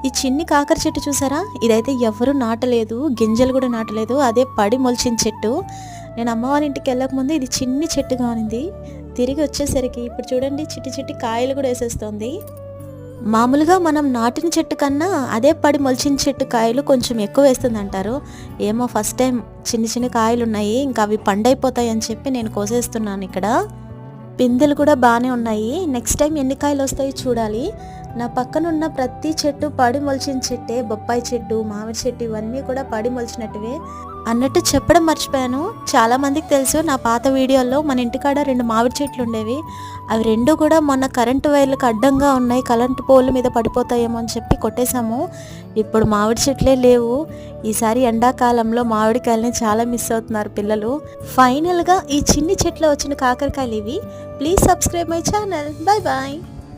ఈ చిన్ని కాకర చెట్టు చూసారా, ఇదైతే ఎవరు నాటలేదు, గింజలు కూడా నాటలేదు, అదే పడి మొలిచిన చెట్టు. నేను అమ్మవారి ఇంటికి వెళ్ళకముందు ఇది చిన్ని చెట్టుగా ఉంది. తిరిగి వచ్చేసరికి ఇప్పుడు చూడండి చిట్టి చిట్టి కాయలు కూడా వేసేస్తుంది. మామూలుగా మనం నాటిన చెట్టు కన్నా అదే పడి మొలిచిన చెట్టు కాయలు కొంచెం ఎక్కువ వేస్తుంది అంటారు. ఏమో ఫస్ట్ టైం చిన్ని చిన్ని కాయలు ఉన్నాయి, ఇంకా అవి పండైపోతాయి అని చెప్పి నేను కోసేస్తున్నాను. ఇక్కడ పిందెలు కూడా బాగానే ఉన్నాయి. నెక్స్ట్ టైం ఎన్ని కాయలు వస్తాయో చూడాలి. నా పక్కనున్న ప్రతి చెట్టు పడి మొలిచిన చెట్టే. బొప్పాయి చెట్టు, మామిడి చెట్టు ఇవన్నీ కూడా పడి మొలిచినట్టువే. అన్నట్టు చెప్పడం మర్చిపోయాను, చాలామందికి తెలుసు నా పాత వీడియోల్లో మన ఇంటికాడ 2 మామిడి చెట్లు ఉండేవి. అవి 2 కూడా మొన్న కరెంటు వైర్లకు అడ్డంగా ఉన్నాయి, కరెంటు పోల్ మీద పడిపోతాయేమో అని చెప్పి కొట్టేశాము. ఇప్పుడు మామిడి చెట్లే లేవు. ఈసారి ఎండాకాలంలో మామిడికాయలని చాలా మిస్ అవుతున్నారు పిల్లలు. ఫైనల్గా ఈ చిన్ని చెట్లో వచ్చిన కాకరకాయలు ఇవి. Please subscribe my channel. Bye bye.